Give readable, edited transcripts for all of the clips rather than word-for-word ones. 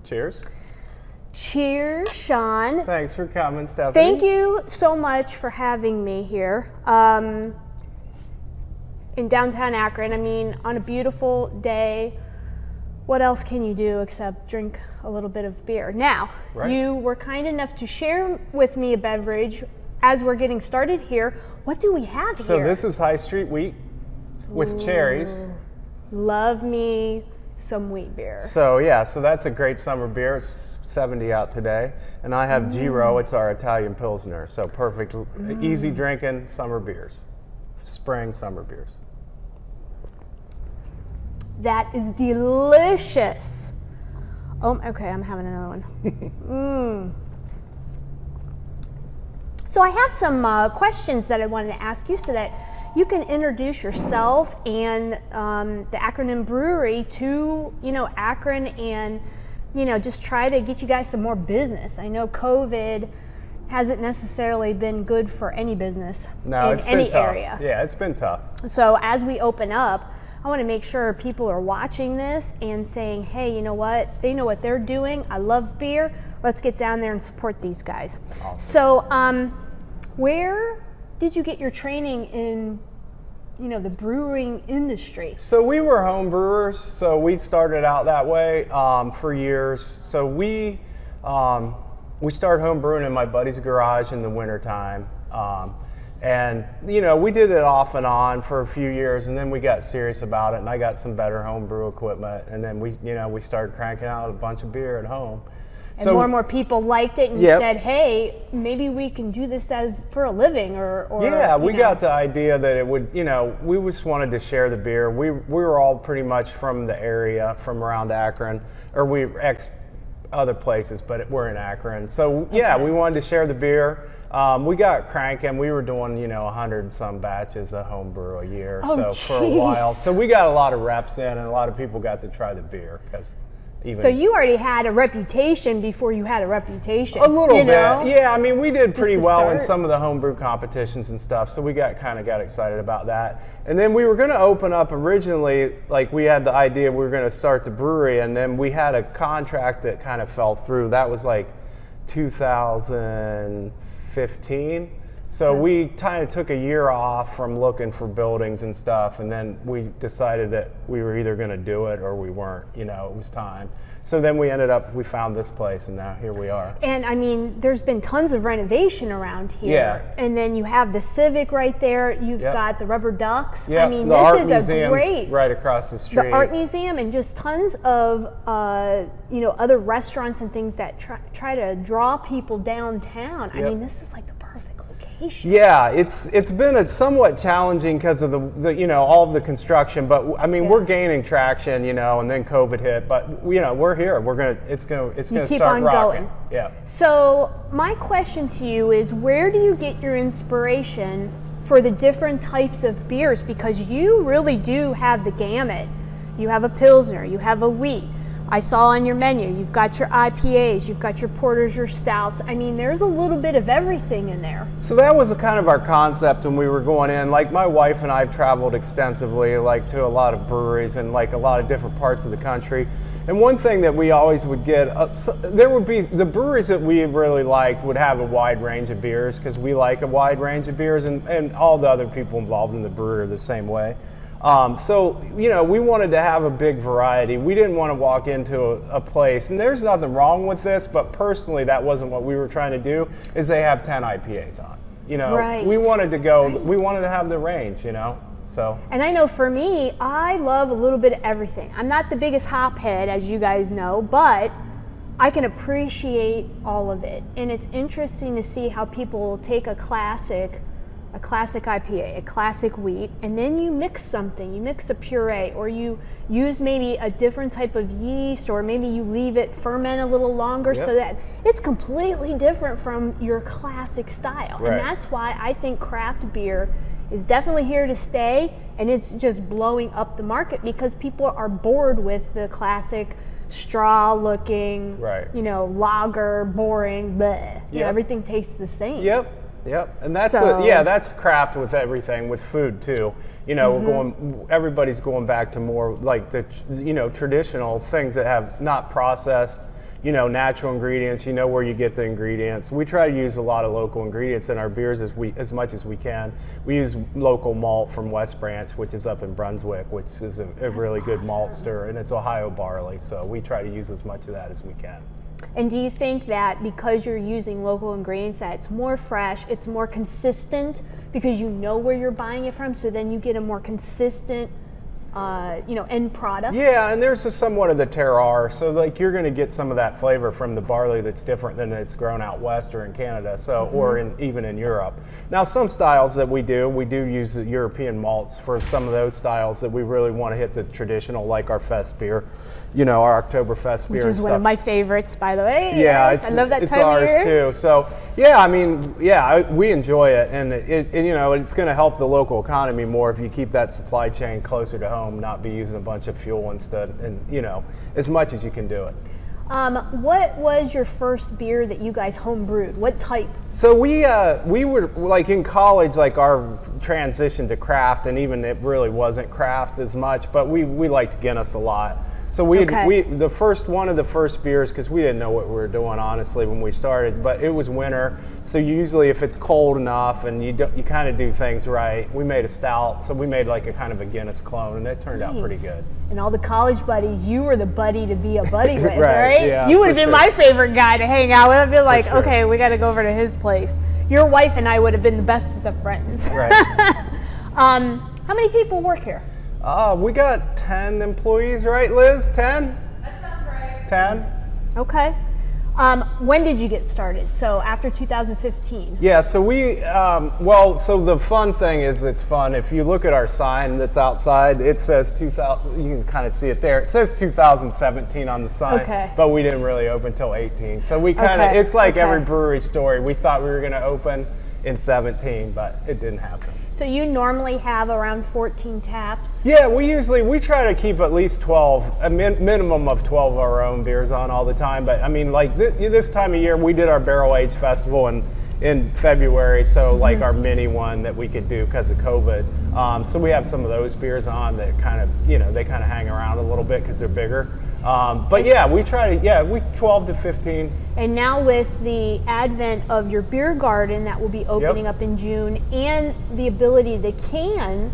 Cheers. Cheers, Shawn. Thanks for coming, Stephanie. Thank you so much for having me here in downtown Akron. I mean, on a beautiful day, what else can you do except drink a little bit of beer? Now, You were kind enough to share with me a beverage as we're getting started here. What do we have here? So this is High Street Wheat with cherries. Love me some wheat beer. So yeah, so that's a great summer beer. It's 70 out today. And I have Giro, it's our Italian Pilsner. So perfect, easy drinking summer beers. Spring summer beers. That is delicious. Oh, okay, I'm having another one. So I have some questions that I wanted to ask you so that you can introduce yourself and the Akronym Brewery to, Akron and, just try to get you guys some more business. I know COVID hasn't necessarily been good for any business in any area. Yeah, it's been tough. So as we open up, I want to make sure people are watching this and saying, hey, you know what? They know what they're doing. I love beer. Let's get down there and support these guys. Awesome. So where did you get your training in, the brewing industry? So we were home brewers. So we started out that way for years. So we started home brewing in my buddy's garage in the wintertime. And, we did it off and on for a few years, and then we got serious about it, and I got some better home brew equipment, and then we started cranking out a bunch of beer at home. And so, more and more people liked it, and you said, hey, maybe we can do this for a living, or yeah, we got the idea that it would, we just wanted to share the beer. We were all pretty much from the area, from around Akron, or we other places, but we're in Akron. So yeah, we wanted to share the beer. We got cranking. We were doing, 100 some batches of home brew a year. For a while. So we got a lot of reps in, and a lot of people got to try the beer So you already had a reputation before you had a reputation. A little bit. Yeah, I mean, we did pretty well in some of the homebrew competitions and stuff, so we got excited about that. And then we were going to open up originally, we had the idea we were going to start the brewery, and then we had a contract that kind of fell through. That was 2015. So we kind of took a year off from looking for buildings and stuff, and then we decided that we were either going to do it or we weren't. It was time. So then we found this place, and now here we are. And I mean, there's been tons of renovation around here. Yeah. And then you have the Civic right there. You've got the rubber ducks. Yeah. I mean, the this art is museum's a great right across the street. The art museum and just tons of other restaurants and things that try to draw people downtown. I mean, this is the perfect location. Yeah, it's been somewhat challenging because of the all of the construction, but I mean we're gaining traction, and then COVID hit, but we're here. It's gonna start rocking. Going. Yeah. So my question to you is, where do you get your inspiration for the different types of beers? Because you really do have the gamut. You have a Pilsner, you have a wheat. I saw on your menu, you've got your IPAs, you've got your porters, your stouts. I mean, there's a little bit of everything in there. So that was kind of our concept when we were going in. My wife and I have traveled extensively, to a lot of breweries and a lot of different parts of the country. And one thing that we always would get, there would be, the breweries that we really liked would have a wide range of beers, because we like a wide range of beers, and all the other people involved in the brewery are the same way. We wanted to have a big variety. We didn't want to walk into a place, and there's nothing wrong with this, but personally that wasn't what we were trying to do, is they have 10 IPAs on. We wanted to we wanted to have the range, so. And I know for me, I love a little bit of everything. I'm not the biggest hop head, as you guys know, but I can appreciate all of it. And it's interesting to see how people take a classic IPA, a classic wheat, and then you mix something. You mix a puree, or you use maybe a different type of yeast, or maybe you leave it ferment a little longer so that it's completely different from your classic style. Right. And that's why I think craft beer is definitely here to stay, and it's just blowing up the market because people are bored with the classic straw looking, lager, boring, bleh. Everything tastes the same. Yep, and that's craft with everything, with food too. Everybody's going back to more the traditional things that have not processed natural ingredients. You know where you get the ingredients. We try to use a lot of local ingredients in our beers as much as we can. We use local malt from West Branch, which is up in Brunswick, which is a really good maltster, and it's Ohio barley. So we try to use as much of that as we can. And do you think that because you're using local ingredients that it's more fresh, it's more consistent because you know where you're buying it from, so then you get a more consistent end product? Yeah, and there's somewhat of the terroir, so like you're going to get some of that flavor from the barley that's different than it's grown out west or in Canada, or even in Europe. Now, some styles that we do use the European malts for some of those styles that we really want to hit the traditional, like our fest beer, our Oktoberfest beer, which is one of my favorites, by the way. Yeah, yes, I love that it's time ours of year too. So we enjoy it, and it's going to help the local economy more if you keep that supply chain closer to home, not be using a bunch of fuel instead, and as much as you can do it. What was your first beer that you guys home brewed? What type? So we were like in college, like our transition to craft, and even it really wasn't craft as much, but we liked Guinness a lot. So one of the first beers, because we didn't know what we were doing honestly when we started, but it was winter. So usually if it's cold enough and you kind of do things right, we made a stout. So we made like a kind of a Guinness clone, and it turned out pretty good. And all the college buddies, you were the buddy to be a buddy with, right? Yeah, you would have been my favorite guy to hang out with. I'd be like, okay, we got to go over to his place. Your wife and I would have been the bestest of friends. Right. How many people work here? We got 10 employees, right, Liz? 10? That sounds right. 10? Okay. When did you get started? So after 2015? Yeah, so so the fun thing is it's fun. If you look at our sign that's outside, it says 2000, you can kind of see it there. It says 2017 on the sign, but we didn't really open until 18. So we kind of, it's like every brewery story. We thought we were going to open in 17, but it didn't happen. So you normally have around 14 taps? Yeah, we try to keep at least 12, a minimum of 12 of our own beers on all the time. But I mean, like this time of year, we did our barrel age festival in February, so like our mini one that we could do because of COVID. So we have some of those beers on that kind of, they kind of hang around a little bit because they're bigger. But yeah, we try to, we 12 to 15. And now with the advent of your beer garden that will be opening up in June, and the ability to can,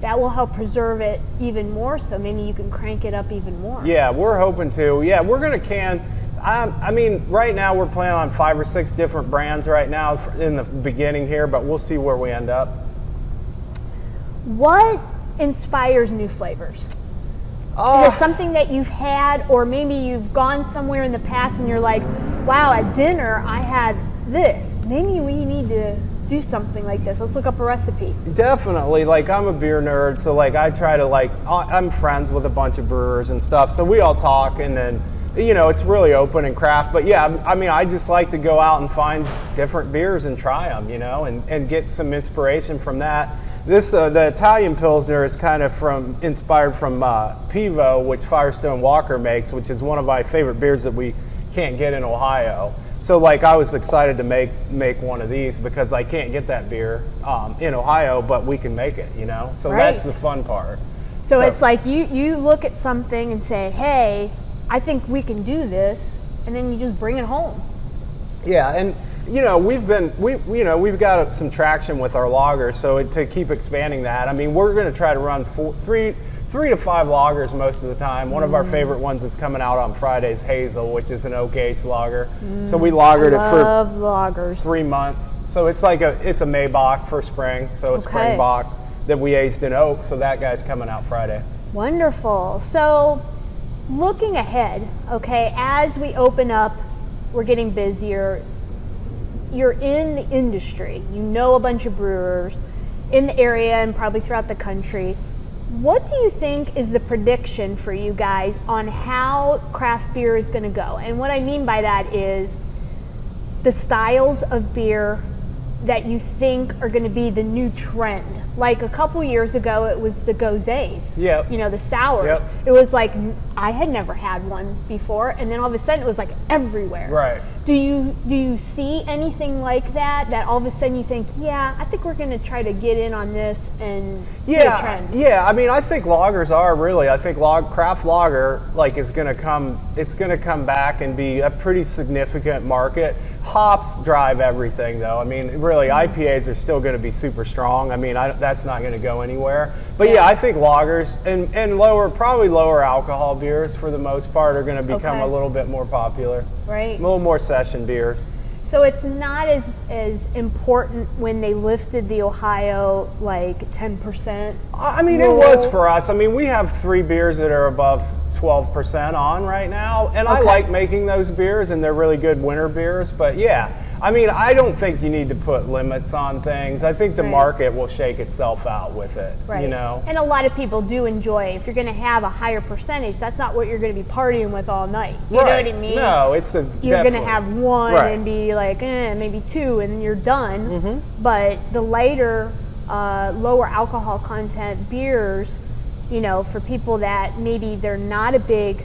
that will help preserve it even more, so maybe you can crank it up even more. Yeah, we're hoping to. Yeah, we're going to can. I mean, right now we're planning on 5 or 6 different brands right now in the beginning here, but we'll see where we end up. What inspires new flavors? Is it something that you've had, or maybe you've gone somewhere in the past and you're like, wow, at dinner I had this. Maybe we need to do something like this. Let's look up a recipe. Definitely. Like, I'm a beer nerd, so like I try to I'm friends with a bunch of brewers and stuff, so we all talk, and then it's really open and craft. But yeah, I mean, I just like to go out and find different beers and try them, and get some inspiration from that. This the Italian Pilsner is kind of inspired from Pivo, which Firestone Walker makes, which is one of my favorite beers that we can't get in Ohio. So like I was excited to make one of these because I can't get that beer in Ohio, but we can make it, So that's the fun part. So it's like you look at something and say, hey, I think we can do this, and then you just bring it home. Yeah, and we've got some traction with our lagers, so to keep expanding that, I mean, we're going to try to run 3 to 5 lagers most of the time. One of our favorite ones is coming out on Fridays, Hazel, which is an oak aged lager. So we lagered it for 3 months. So it's like it's a Maybach for spring, so a spring Bach that we aged in oak. So that guy's coming out Friday. Wonderful. So looking ahead, as we open up, we're getting busier. You're in the industry. You know a bunch of brewers in the area and probably throughout the country. What do you think is the prediction for you guys on how craft beer is going to go? And what I mean by that is the styles of beer that you think are going to be the new trend. Like a couple years ago, it was the gozes. Yep. You know, the sours. Yep. It was like, I had never had one before, and then all of a sudden it was like everywhere. Right. Do you see anything like that? That all of a sudden you think, yeah, I think we're going to try to get in on this and see a trend. Yeah. I mean, I think lagers are really. I think craft lager is going to come. It's going to come back and be a pretty significant market. Hops drive everything, though. I mean, really, IPAs are still going to be super strong. I mean, that's not going to go anywhere. But yeah, I think lagers and probably lower alcohol beers for the most part are going to become a little bit more popular. Right. A little more session beers. So it's not as important when they lifted the Ohio 10%. I mean, it was for us. I mean, we have 3 beers that are above 12% on right now, and I like making those beers, and they're really good winter beers. But yeah, I mean, I don't think you need to put limits on things. I think the market will shake itself out with it. Right. You know. And a lot of people do enjoy. If you're going to have a higher percentage, that's not what you're going to be partying with all night. You know what I mean? No, you're going to have one and be like, maybe 2, and you're done. Mm-hmm. But the lighter, lower alcohol content beers, you know, for people that maybe they're not a big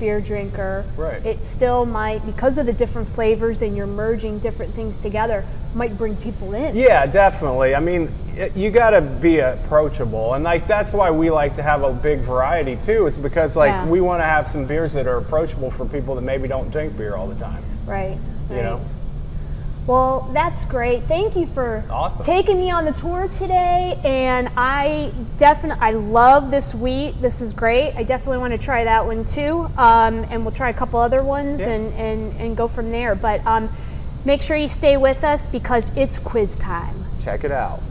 beer drinker, it still might, because of the different flavors and you're merging different things together, might bring people in. Yeah, definitely. I mean, you got to be approachable, and that's why we like to have a big variety too. It's because we want to have some beers that are approachable for people that maybe don't drink beer all the time. Right. You know. Well, that's great. Thank you for taking me on the tour today. And I love this wheat. This is great. I definitely want to try that one too. And we'll try a couple other ones and go from there. But make sure you stay with us because it's quiz time. Check it out.